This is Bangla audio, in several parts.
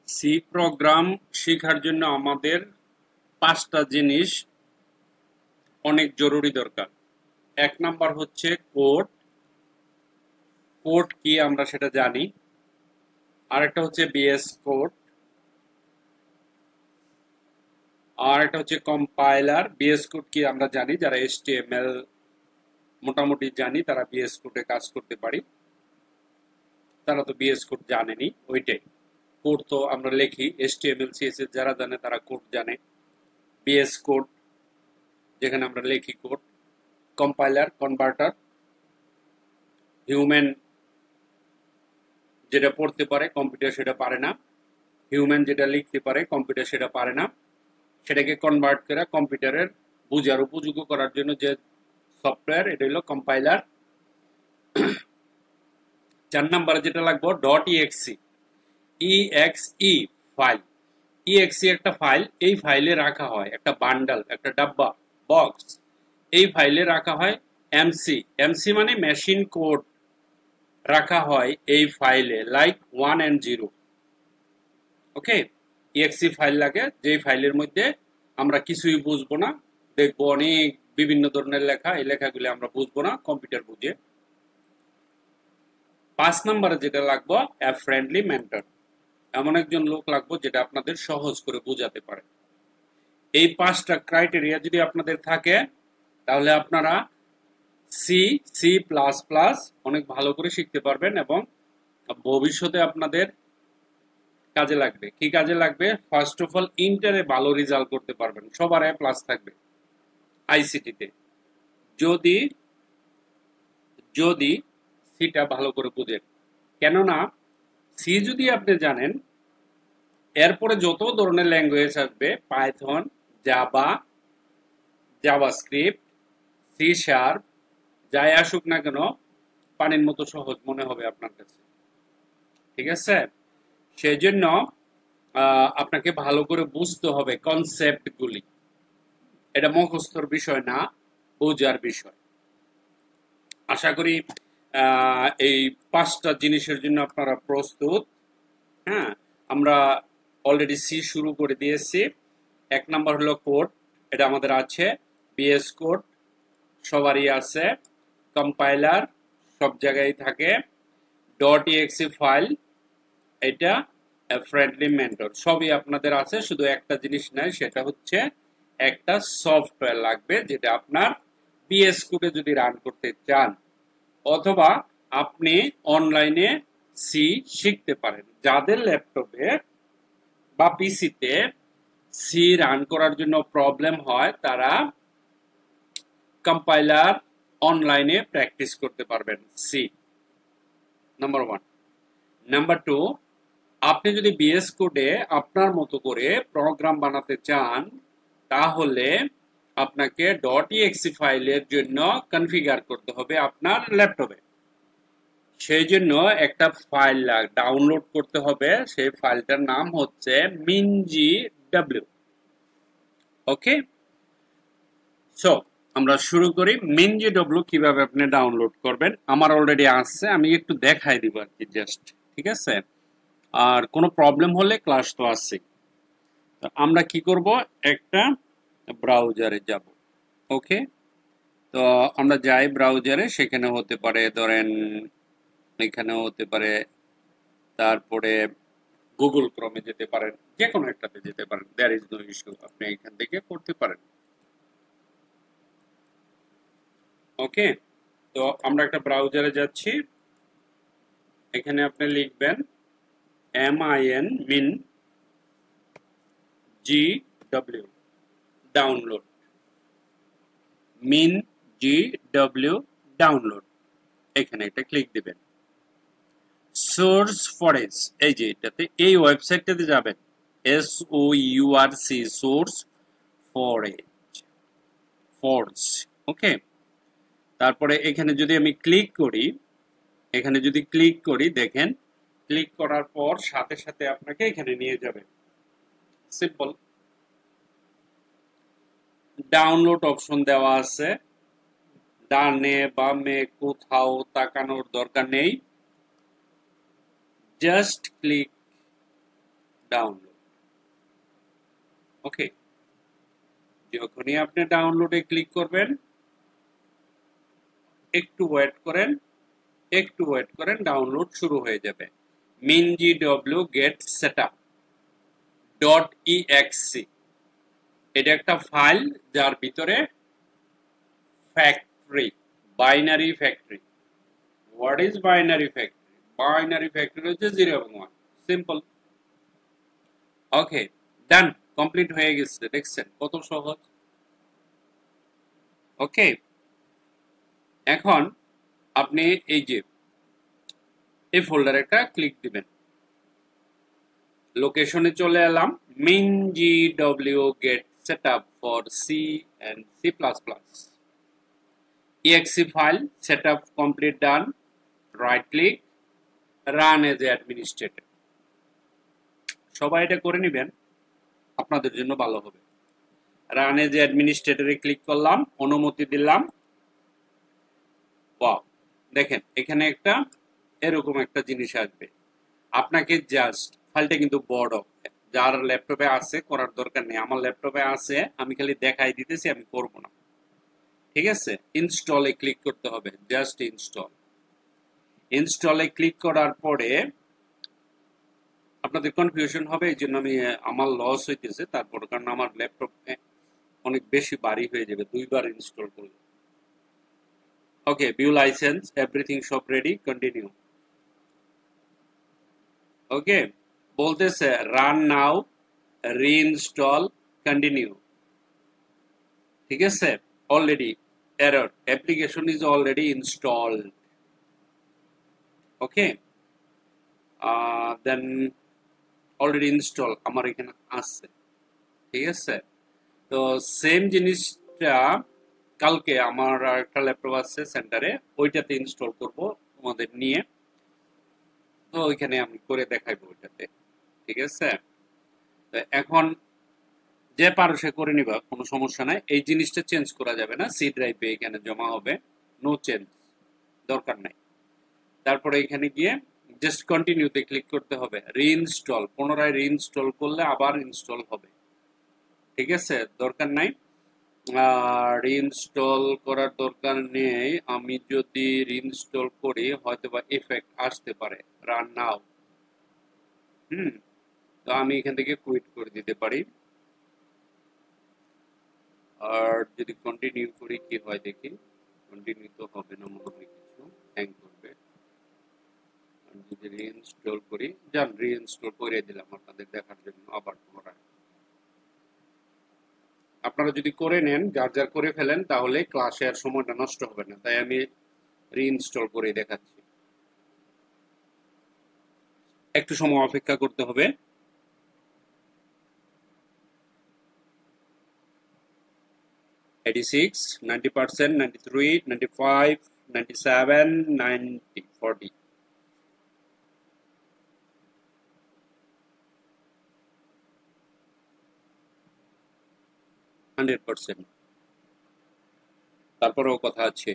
সি প্রোগ্রাম শেখার জন্য আমাদের 5টা জিনিস অনেক জরুরি দরকার। এক নাম্বার হচ্ছে কোড। কোড কি আমরা সেটা জানি। আরেকটা হচ্ছে বিএস কোড, আর একটা হচ্ছে কম্পাইলার। বিএস কোড কি আমরা জানি, যারা HTML মোটামুটি জানি তারা বিএস কোডে কাজ করতে পারি, তারা তো বিএস কোড জানেনি। ওইটাই কোড, তো আমরা লিখি HTML CSS যারা জানে তারা কোড জানে। বিএস কোড যেখানে আমরা লিখি কোড। কম্পাইলার, কনভার্টার, হিউম্যান যেটা পড়তে পারে কম্পিউটার সেটা পারে না, হিউম্যান যেটা লিখতে পারে কম্পিউটার সেটা পারে না, সেটাকে কনভার্ট করে কম্পিউটারের বুঝার উপযোগী করার জন্য যে সফটওয়্যার, এটা হলো কম্পাইলার। 4 নম্বরে যেটা লাগবে .exe, EXE ফাইল। EXE একটা ফাইল, এই ফাইলে রাখা হয় একটা বান্ডাল, একটা ডাব্বা, বক্স। এই ফাইলে রাখা হয় MC মানে মেশিন কোড রাখা হয় এই ফাইলে, like 1 and 0। Okay, EXE file লাগে, যেই ফাইলের মধ্যে আমরা কিছুই বুঝবো না, দেখবো অনেক বিভিন্ন ধরনের লেখা, এই লেখাগুলি আমরা বুঝবো না, কম্পিউটার বুঝে। 5 নম্বরে যেটা লাগবে এ ফ্রেন্ডলি মেন্টর, এমন একজন লোক লাগবে যেটা আপনাদের সহজ করে বোঝাতে পারে। এই 5টা ক্রাইটেরিয়া যদি আপনাদের থাকে তাহলে আপনারা সি প্লাস প্লাস অনেক ভালো করে শিখতে পারবেন এবং ভবিষ্যতে আপনাদের কাজে লাগবে। কি কাজে লাগবে? ফার্স্ট অফ অল ইন্টারে ভালো রেজাল্ট করতে পারবেন, সবার A+ থাকবে আইসিটিতে, যদি যদি সিটা ভালো করে বুঝেন। কেননা সি যদি আপনি জানেন, এরপরে যত ধরনের ল্যাঙ্গুয়েজ আসবে, Python, Java, JavaScript, C sharp, যাই আসুক না কেন পানির মতো সহজ মনে হবে আপনার কাছে। ঠিক আছে, সেই জন্য আপনাকে ভালো করে বুঝতে হবে কনসেপ্টগুলি। এটা মুখস্থর বিষয় না, বোঝার বিষয়। আশা করি এই 5টা জিনিসের জন্য আপনারা প্রস্তুত। হ্যাঁ, আমরা অলরেডি সি শুরু করে দিয়েছি। 1 নাম্বার হলো কোড, এটা আমাদের আছে। বিএস কোড সবারই আছে। কম্পাইলার সব জায়গায় থাকে। .exe ফাইল, এটা ফ্রেন্ডলি মেন্টর, সবই আপনাদের আছে। শুধু একটা জিনিস নাই, সেটা হচ্ছে একটা সফটওয়্যার লাগবে যেটা আপনার বিএস কোডে যদি রান করতে চান, অথবা আপনি অনলাইনে সি শিখতে পারেন। যাদের ল্যাপটপে বা পিসিতে সি রান করার জন্য প্রবলেম হয়, তারা কম্পাইলার অনলাইনে প্র্যাকটিস করতে পারবেন সি, নাম্বার 1। নাম্বার 2, আপনি যদি বিএস কোডে আপনার মতো করে প্রোগ্রাম বানাতে চান, তাহলে আপনাকে .exe ফাইলের জন্য কনফিগার করতে হবে আপনার ল্যাপটপে। সেই জন্য একটা ফাইল ডাউনলোড করতে হবে, সেই ফাইলটার নাম হচ্ছে minjw। ওকে, সো আমরা শুরু করি। minjw কিভাবে আপনি ডাউনলোড করবেন, আমার অলরেডি আছে, আমি একটু দেখাই দিব আর কি, জাস্ট। ঠিক আছে, আর কোনো প্রবলেম হলে ক্লাস তো আছে। আমরা কি করব, একটা ব্রাউজারে যাব। ওকে, তো আমরা যাই ব্রাউজারে, সেখানে হতে পারে ধরেন এখানেও হতে পারে, তারপরে গুগল ক্রমে যেতে পারেন, যে কোনো একটাতে যেতে পারেন, দেয়ার ইজ নো ইস্যু, আপনি এখান থেকে করতে পারেন। ওকে, তো আমরা একটা ব্রাউজারে যাচ্ছি। এখানে আপনি লিখবেন minjw ডাউনলোড, minjw ডাউনলোড, এখানে একটা ক্লিক দিবেন। সোর্স ফরেজ, এই যে এটাতে, এই ওয়েবসাইটটাতে যাবেন, SOURC, সোর্স ফরেজ। ওকে, তারপরে এখানে যদি আমি ক্লিক করি, এখানে যদি ক্লিক করি, দেখেন ক্লিক করার পর সাথে সাথে আপনাকে এখানে নিয়ে যাবে। সিম্পল, ডাউনলোড অপশন দেওয়া আছে, ডানে বামে কোথাও তাকানোর দরকার নেই, জাস্ট ক্লিক ডাউনলোড। ওকে, যখনই আপনি ডাউনলোডে ক্লিক করবেন, একটু ওয়েট করেন, ডাউনলোড শুরু হয়ে যাবে। minGW get setup .exe, এটা একটা ফাইল যার ভিতরে factory, binary factory. What is binary factory? Binary factory হচ্ছে 0 এবং 1, সিম্পল। ওকে, ডান, কমপ্লিট হয়ে গেছে। দেখছেন কত সহজ। ওকে, এখন আপনি এই যে এই ফোল্ডারে একটা ক্লিক দিবেন, লোকেশনে চলে এলাম, minGW get setup for C and C++, exe file setup complete done, right click, run as administrator। সবাই এটা করে নেবেন, আপনাদের জন্য ভালো হবে। রান এজ অ্যাডমিনিস্ট্রেটরে ক্লিক করলাম, অনুমতি দিলাম। ওয়াও, দেখেন এখানে একটা এরকম একটা জিনিস আসবে। আপনাকে জাস্ট, ফাইলটা কিন্তু বড়, যার ল্যাপটপে আছে করার দরকার নেই, আমার ল্যাপটপে আছে, আমি খালি দেখাই দিতেছি, আমি করব না। ঠিক আছে, ইনস্টলে ক্লিক করতে হবে, জাস্ট ইনস্টলে ক্লিক করার পরে আপনাদের কনফিউশন হবে, এই জন্য আমি আমার লস হইতেছে তারপর, কারণ আমার ল্যাপটপ অনেক বেশি ভারী হয়ে যাবে 2 বার ইনস্টল করলে। ওকে, ভিউ লাইসেন্স, এভরিথিং সব রেডি, কন্টিনিউ। ওকে, বলতেছে রান নাও, রিইনস্টল, কন্টিনিউ। ঠিক আছে, already error, application is already installed. Okay, then already install আমার এখানে আছে। ঠিক আছে, তো সেম জিনিসটা কালকে আমার একটা ল্যাপটপ আছে সেন্টারে, ওইটাতে ইনস্টল করব তোমাদের নিয়ে, তো ওইখানে আমি করে দেখাইবো ওইটাতে। ঠিক আছে, তো এখন যে পারো সে করে নিবা, কোনো সমস্যা নাই। এই জিনিসটা চেঞ্জ করা যাবে না, সি ড্রাইভে এখানে জমা হবে, নো চেঞ্জ, দরকার নাই। তারপরে এখানে গিয়ে জাস্ট কন্টিনিউতে ক্লিক করতে হবে, রিইনস্টল, পুনরায় রিইনস্টল করলে আবার ইনস্টল হবে। ঠিক আছে, দরকার নাই, রিইনস্টল করার দরকার নেই। আমি যদি রিইনস্টল করি হয়তো বা এফেক্ট আসতে পারে, রান নাও। তো আমি এখান থেকে কুইট করে দিতে পারি, আর যদি কন্টিনিউ করি কি হয় দেখি। কন্টিনিউ তো হবে না মনে হয়, কিছু হ্যাং করবে। আর যদি রিইনস্টল করি, যান রিইনস্টল করে দিলাম আপনাদের দেখার জন্য, আবার পুনরায়। আপনারা যদি করে নেন, যার করে ফেলেন, তাহলে ক্লাসে আর সময়টা নষ্ট হবে না, তাই আমি রিইনস্টল করে দেখাচ্ছি। একটু সময় অপেক্ষা করতে হবে। (86, 90%, 93, 95, 97, 90, 40, (100%) তারপরেও কথা আছে,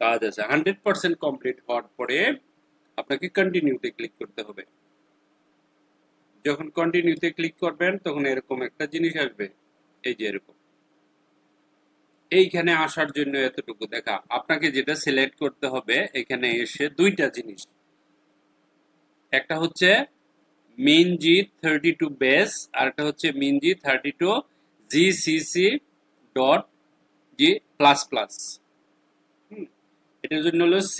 কাজ আছে। 100% কমপ্লিট হওয়ার পরে আপনাকে কন্টিনিউতে ক্লিক করতে হবে। যখন কন্টিনিউতে ক্লিক করবেন তখন এরকম একটা জিনিস আসবে, এই যে এরকম। এইখানে আসার জন্য এতটুকু দেখা, আপনাকে যেটা সিলেক্ট করতে হবে এখানে এসে দুইটা জিনিস, একটা হচ্ছে minG32 বেস, আর একটা হচ্ছে minG32 gcc.g++। এটার জন্য হলো C++,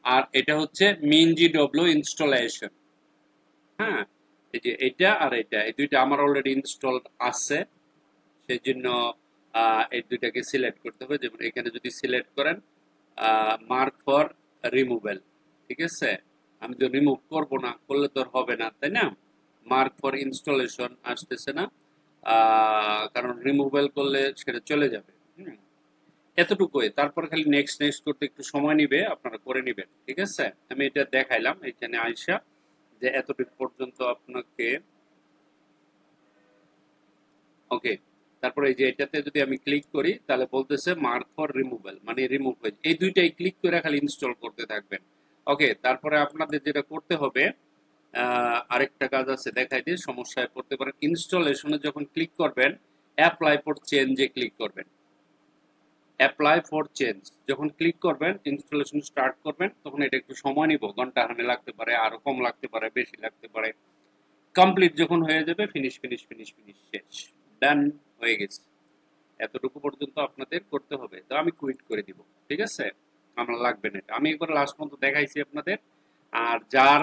আর এটা হচ্ছে minGW ইনস্টলেশন। হ্যাঁ, এই যে এটা আর এটা, এই দুইটা আমার অলরেডি ইনস্টল আছে, সেই জন্য এই দুইটাকে সিলেক্ট করতে হবে। যেমন এখানে যদি সিলেক্ট করেন মার্ক ফর রিমুভেল, ঠিক আছে, আমি তো রিমুভ করবো না, করলে তো হবে না, তাই না? মার্ক ফর ইনস্টলেশন আসতেছে না, কারণ রিমুভেল করলে সেটা চলে যাবে। এতটুকুই, তারপর খালি নেক্সট করতে একটু সময় নিবে, আপনারা করে নেবেন। ঠিক আছে, আমি এটা দেখাইলাম এখানে আইসা যে এতটুকু পর্যন্ত আপনাকে। ওকে, তারপরে এই যে এটাতে যদি আমি ক্লিক করি তাহলে বলতেছে মার্ক ফর রিমুভাল, মানে রিমুভ হয়েছে। এই দুইটাই ক্লিক করে খালি ইনস্টল করতে থাকবেন। ওকে, তারপরে আপনাদের যেটা করতে হবে, আরেকটা কাজ আছে, দেখাই দিয়ে সমস্যায় পড়তে পারেন। ইনস্টলেশনে যখন ক্লিক করবেন, অ্যাপ্লাই ফর চেঞ্জে ক্লিক করবেন। অ্যাপ্লাই ফর চেঞ্জ যখন ক্লিক করবেন, ইনস্টলেশন স্টার্ট করবেন, তখন এটা একটু সময় নিব, ঘন্টা হানে লাগতে পারে, আরো কম লাগতে পারে, বেশি লাগতে পারে। কমপ্লিট যখন হয়ে যাবে, ফিনিশ ফিনিশ ফিনিশ ফিনিশ, শেষ, ডান, হয়ে গেছে। এতটুকু পর্যন্ত আপনাদের করতে হবে। তো আমি কুইট করে দিব, ঠিক আছে, আমার লাগবে না এটা। আমি একবার লাস্ট পর্যন্ত দেখাইছি আপনাদের। আর যার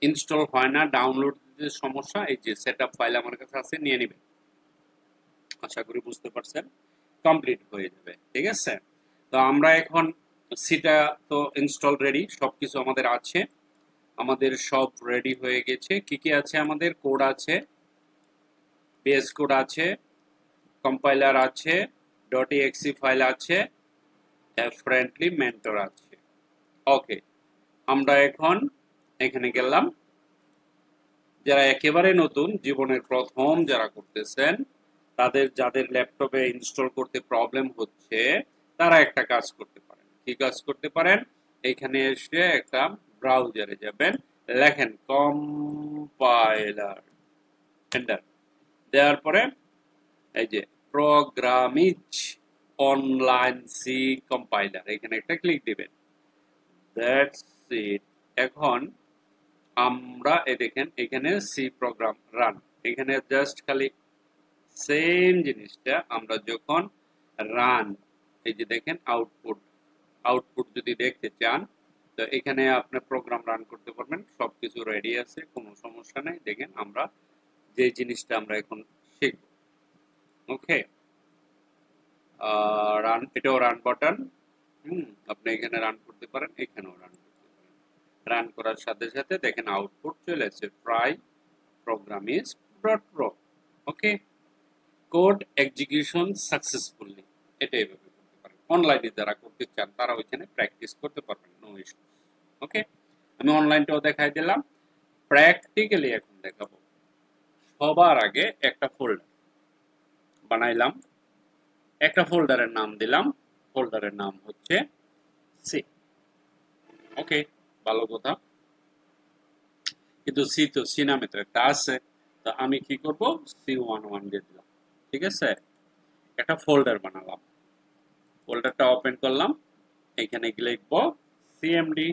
ইনস্টল হয় না, ডাউনলোড দিতে সমস্যা, এই যে সেটআপ ফাইল আমার কাছে আছে, নিয়ে নেবেন। আশা করি বুঝতে পারছেন। কমপ্লিট হয়ে যাবে, ঠিক আছে। তো আমরা এখন সিটা তো ইনস্টল রেডি, সবকিছু আমাদের আছে, আমাদের সব রেডি হয়ে গেছে। কি কি আছে? আমাদের কোড আছে, বেস কোড আছে, কম্পাইলার আছে, .exe ফাইল আছে, ফ্রেন্ডলি মেন্টর আছে। ওকে, আমরা এখন এখানে গেলাম। যারা একেবারে নতুন, জীবনের প্রথম যারা করতেছেন, যাদের ল্যাপটপে ইনস্টল করতে প্রবলেম হচ্ছে, তারা একটা কাজ করতে পারেন। কি কাজ করতে পারেন? এখানে এসে একটা ব্রাউজারে যাবেন, লেখেন কম্পাইলার, এন্টার দেওয়ার পরে এই যে প্রোগ্রামিজ অনলাইন সি কম্পাইলার, এখানে একটা ক্লিক দিবেন। That's it. এখন আমরা দেখেন এখানে সি প্রোগ্রাম রান, এখানে জাস্ট খালি সেম জিনিসটা আমরা যখন রান, এই যে দেখেন আউটপুট যদি দেখতে চান, তো এখানে আপনি প্রোগ্রাম রান করতে পারবেন। সবকিছু রেডি আছে, কোনো সমস্যা নেই। দেখেন আমরা যে জিনিসটা আমরা এখন শিখব। ওকে, রান, এটাও রান বাটন। আপনি এখানে রান করতে পারেন, এখানেও রান করতে পারেন। রান করার সাথে সাথে দেখেন আউটপুট চলে আসছে, try programme is .pro। Okay, code execution successfully, এটা এভাবে করতে পারেন। অনলাইনে যারা করতে চান তারা ওইখানে প্র্যাকটিস করতে পারবেন, নো ইস্যু। ওকে, আমি অনলাইনটাও দেখাই দিলাম, প্র্যাকটিক্যালি এখন দেখাবো। সবার আগে একটা ফোল্ডার বানাইলাম, একটা ফোল্ডারের নাম দিলাম, ফোল্ডারের নাম হচ্ছে সি। ওকে, ভালো কথা, কিন্তু সি তো সি নামে তো একটা আছে, তো আমি কি করব, C11 দিয়ে দিলাম, ঠিক আছে। একটা ফোল্ডার বানালাম, ফোল্ডারটা ওপেন করলাম, এখানে লিখব সিএমডি,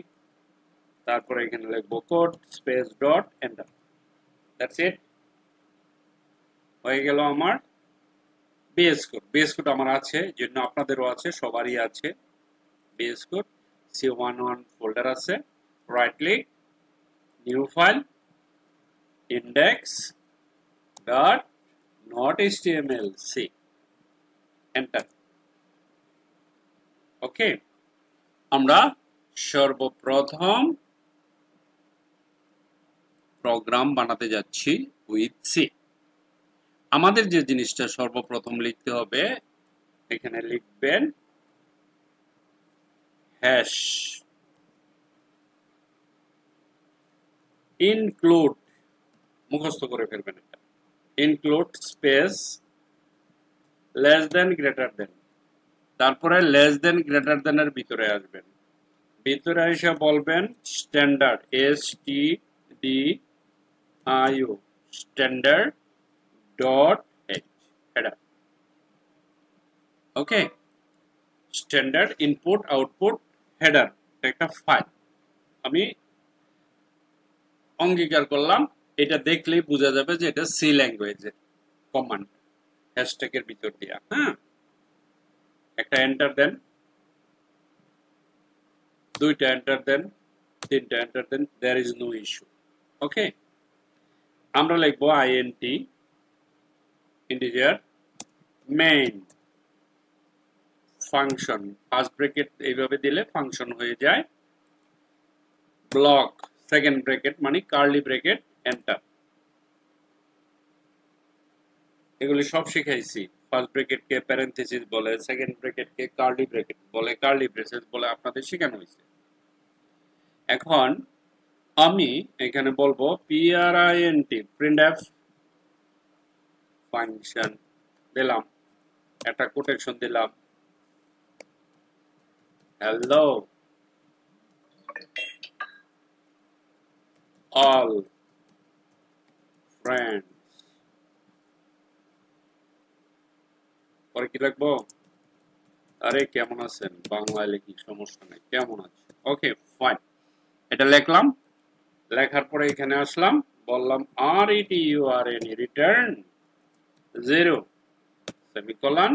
তারপরে এখানে লিখব code space dot enter. That's it, হয়ে গেল আমার বেস কোড। বেস কোড আমার আছে, জন্য আপনাদেরও আছে, সবারই আছে বেস কোড। C11 ফোল্ডার আছে, right click, new file, index dot not html, c, enter। ওকে, আমরা সর্বপ্রথম প্রোগ্রাম বানাতে যাচ্ছি উইথ সি। আমাদের যে জিনিসটা সর্বপ্রথম লিখতে হবে, এখানে লিখবেন হ্যাশ ইনক্লুড, মুখস্থ করে ফেলবেন এটা, include space less than greater than, তারপরে লেস দেন গ্রেটার দেন এর ভিতরে আসবেন, ভিতরে এসে বলবেন standard, STDIO, standard dot h, header. Okay, standard input output header একটা ফাইল আমি অঙ্গীকার করলাম। এটা দেখলেই বোঝা যাবে যে এটা সি ল্যাঙ্গুয়েজের কমান্ড, হ্যাশট্যাগের ভিতর দিয়া। হ্যাঁ, একটা এন্টার দেন, দুইটা এন্টার দেন, তিনটা এন্টার দেন, there is no issue. Okay, আমরা লিখবো INT integer main function, first bracket এইভাবে দিলে ফাংশন হয়ে যায়, ব্লক সেকেন্ড ব্র্যাকেট মানে কার্লি ব্র্যাকেট, এন্টার। এগুলি সব শিখাইছি। ফার্স্ট ব্র্যাকেট কে প্যারেনথেসিস বলে, সেকেন্ড ব্র্যাকেট কে কার্লি ব্র্যাকেট বলে, কার্লি ব্রেসেস বলে, আপনাদের শেখানো হয়েছে। এখন আমি এখানে বলবো print, printf ফাংশন দিলাম, একটা কোটেশন দিলাম, hello all ফ্রেন্ডস, পরে কি লিখবো? আরে কেমন আছেন, বাংলায় লিখি, সমস্যা নেই, কেমন আছে, ওকে ফাইন। এটা লিখলাম, লেখার পরে এখানে আসলাম, বললাম R E T U R N return 0 semicolon,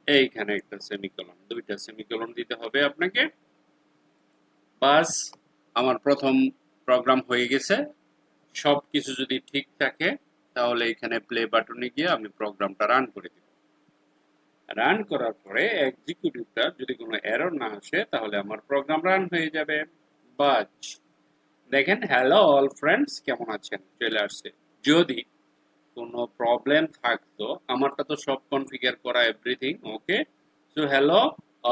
এইখানে একটা সেমিকোলন, দুইটা সেমিকোলন দিতে হবে আপনাকে। বাস, আমার প্রথম প্রোগ্রাম হয়ে গেছে। সবকিছু যদি ঠিক থাকে তাহলে এখানে প্লে বাটনে গিয়ে আমি প্রোগ্রামটা রান করে দিব। রান করার পরে এক্সিকিউটিভটা যদি কোনো এরর না আসে তাহলে আমার প্রোগ্রাম রান হয়ে যাবে। বাজ, দেখেন হ্যালো অল ফ্রেন্ডস কেমন আছেন চলে আসছে। যদি কোনো প্রবলেম থাকতো, আমারটা তো সব কনফিগার করা, everything okay. So hello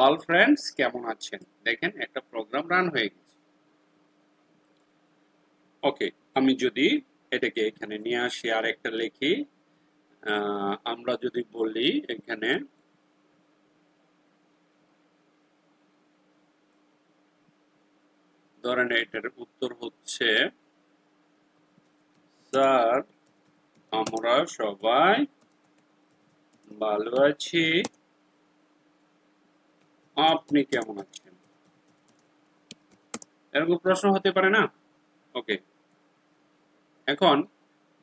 all friends কেমন আছেন, দেখেন একটা প্রোগ্রাম রান হয়ে গেছে। ওকে, আমি যদি এটাকে এখানে নিয়ে আসি আর একটা লিখি, আমরা যদি বলি এখানে ধরেন এটার উত্তর হচ্ছে স্যার আমরা সবাই ভালো আছি, আপনি কেমন আছেন, এরকম প্রশ্ন হতে পারে না? ওকে, এখন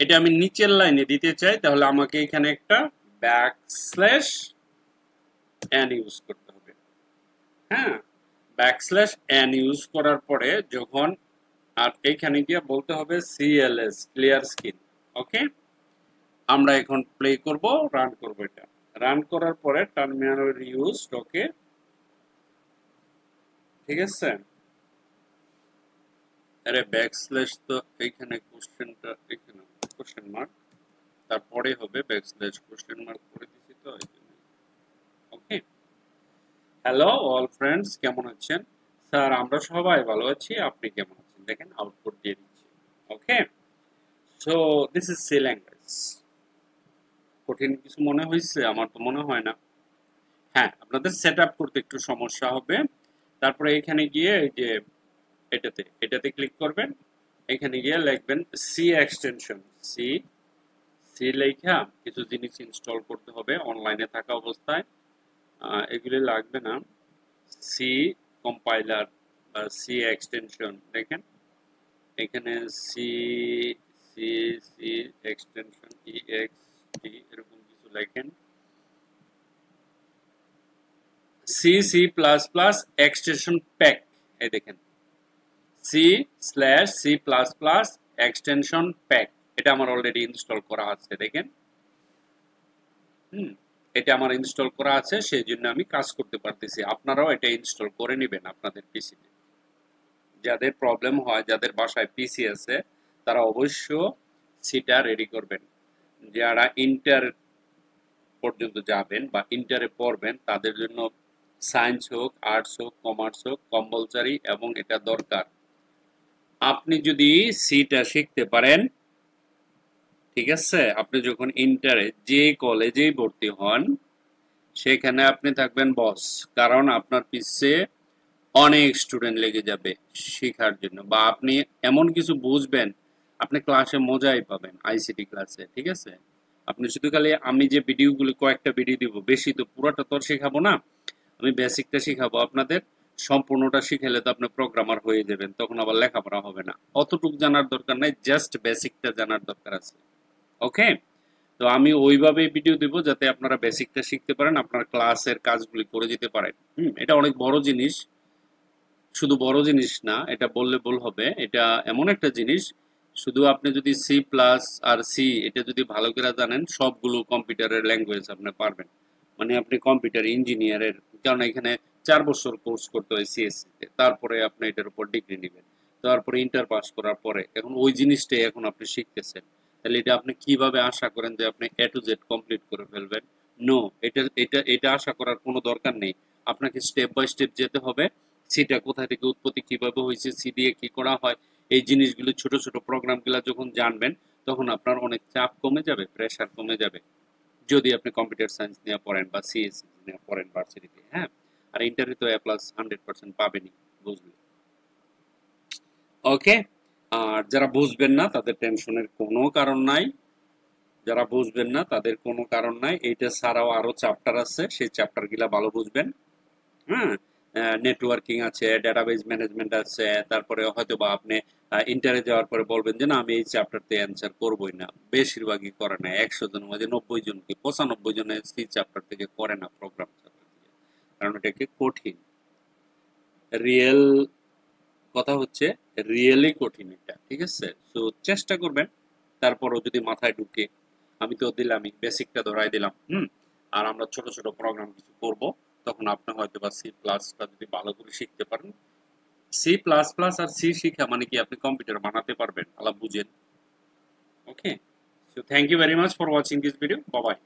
এটা আমি নিচের লাইনে দিতে চাই, তাহলে আমাকে এখানে একটা ব্যাকস্ল্যাশ এন ইউজ করতে হবে। হ্যাঁ, ব্যাকস্ল্যাশ এন ইউজ করার পরে যখন আর এখানে গিয়ে বলতে হবে সিএলএস ক্লিয়ার স্ক্রিন। ওকে, আমরা এখন প্লে করব, রান করব। এটা রান করার পরে টার্মিনাল ইউজ, ওকে ঠিক আছে। আরে ব্যাকস্ল্যাশ তো এইখানে কোশ্চেনটা, এখানে কোশ্চেন মার্ক, তারপরে হবে ব্যাকস্ল্যাশ, কোশ্চেন মার্ক করে দিছি তো। ওকে, হ্যালো অল ফ্রেন্ডস কেমন আছেন, স্যার আমরা সবাই ভালো আছি, আপনি কেমন আছেন, দেখেন আউটপুট দিয়ে দিচ্ছি। Okay, so this is C language. কঠিন কিছু মনে হয়েছে? আমার তো মনে হয় না। হ্যাঁ, আপনাদের সেট আপ করতে একটু সমস্যা হবে। তারপরে এখানে গিয়ে এই যে এটাতে ক্লিক করবেন, এখানে গিয়ে লিখবেন সি এক্সটেনশন, সি সি লেখা কিছু জিনিস ইনস্টল করতে হবে অনলাইনে থাকা অবস্থায়, এগুলি লাগবে না। সি কম্পাইলার বা সি এক্সটেনশন, দেখেন এখানে C C C extension EXT এরকম কিছু লেখেন, C C plus plus extension pack, এই দেখেন C/C++ এক্সটেনশন প্যাক, এটা আমার অলরেডি ইনস্টল করা আছে, দেখেন এটা আমার ইনস্টল করা আছে, সেই জন্য আমি কাজ করতে পারতেছি। আপনারাও এটা ইনস্টল করে নেবেন আপনাদের পিসিতে। যাদের প্রবলেম হয়, যাদের বাসায় পিসি আছে, তারা অবশ্য সিটা রেডি করবেন। যারা ইন্টার পর্যন্ত যাবেন বা ইন্টারে পড়বেন, তাদের জন্য সায়েন্স হোক, আর্টস হোক, কমার্স হোক, কম্পালসারি এবং এটা দরকার। আপনি যদি সিটা শিখতে পারেন, ঠিক আছে, আপনি যখন ইন্টারে যে কলেজেই ভর্তি হন সেখানে আপনি থাকবেন বস, কারণ আপনার পিছে অনেক স্টুডেন্ট লেগে যাবে শেখার জন্য, বা আপনি এমন কিছু বুঝবেন আপনি ক্লাসে মজাই পাবেন আইসিটি ক্লাসে। ঠিক আছে, আপনি শুধু খালি, আমি যে ভিডিওগুলো কয়েকটা ভিডিও দিব, বেশি তো পুরোটা তো শেখাবো না, আমি বেসিকটা শিখাবো আপনাদের। সম্পূর্ণটা শিখালে তো আপনি প্রোগ্রামার হয়ে যাবেন, তখন আবার লেখাপড়া হবে না। অতটুকু জানার দরকার নাই, জাস্ট বেসিকটা জানার দরকার আছে। ওকে, তো আমি ওইভাবে ভিডিও দেব যাতে আপনারা বেসিকটা শিখতে পারেন, আপনার ক্লাসের কাজগুলি করে যেতে পারেন। এটা অনেক বড় জিনিস, শুধু বড় জিনিস না, এটা বললে ভুল হবে, এটা এমন একটা জিনিস, শুধু আপনি যদি সি প্লাস আর সি এটা যদি ভালো করে জানেন, সবগুলো কম্পিউটারের ল্যাঙ্গুয়েজ আপনি পারবেন। মানে আপনি কম্পিউটার ইঞ্জিনিয়ারের, কারণ এখানে 4 বছর কোর্স করতে হয় সিএসসি তে, তারপরে আপনি এটার উপর ডিগ্রি নেবেন, তারপরে ইন্টার পাস করার পরে এখন ওই জিনিসটাই এখন আপনি শিখতেছেন। তাহলে এটা আপনি কিভাবে আশা করেন যে আপনি এ টু জেড কমপ্লিট করে ফেলবেন? নো, এটা এটা এটা আশা করার কোনো দরকার নেই। আপনাকে স্টেপ বাই স্টেপ যেতে হবে। সিটা কোথা থেকে উৎপত্তি, কিভাবে হয়েছে, সি দিয়ে কি করা হয়, এই জিনিসগুলো ছোট ছোট প্রোগ্রামগুলো যখন জানবেন তখন আপনার অনেক চাপ কমে যাবে, প্রেশার কমে যাবে, যদি আপনি কম্পিউটার সায়েন্স নিয়ে পড়েন বা সিএসসি নিয়ে পড়েন ভার্সিটিতে। হ্যাঁ, আর ইন্টারভিউ তো A+ 100% পাবেনই, বুঝলেন? ওকে, আর যারা বুঝবেন না তাদের টেনশনের কোনো কারণ নাই, যারা বুঝবেন না তাদের কোনো কারণ নাই। এইটা ছাড়াও আরো চ্যাপ্টার আছে, সেই চ্যাপ্টার গুলা ভালো বুঝবেন। হ্যাঁ, নেটওয়ার্কিং আছে, ডেটাবেজ ম্যানেজমেন্ট আছে, তারপরে হয়তো বা আপনি ইন্টারে যাওয়ার পরে বলবেন যে না আমি এই চ্যাপ্টারতে অ্যান্সার করবোই না। বেশিরভাগই করে না, 100 জনের মধ্যে 90 জনকে 95 জনে সি চ্যাপ্টার থেকে করে না, প্রোগ্রাম চ্যাপ্টার থেকে, কারণ এটাকে কঠিন। রিয়েল কথা হচ্ছে রিয়েলি কঠিন এটা, ঠিক আছে? সো চেষ্টা করবেন, তারপরও যদি মাথায় ঢুকে, আমি তো দিলামই, বেসিকটা ধরাই দিলাম। আর আমরা ছোট ছোট প্রোগ্রাম কিছু করব, তখন আপনি হয়তো বা সি প্লাসটা যদি ভালো করে শিখতে পারেন, সি প্লাস প্লাস আর সি শিখা মানে কি আপনি কম্পিউটার বানাতে পারবেন, আলাপ বুঝেন। Okay, so thank you very much for watching this video, bye by.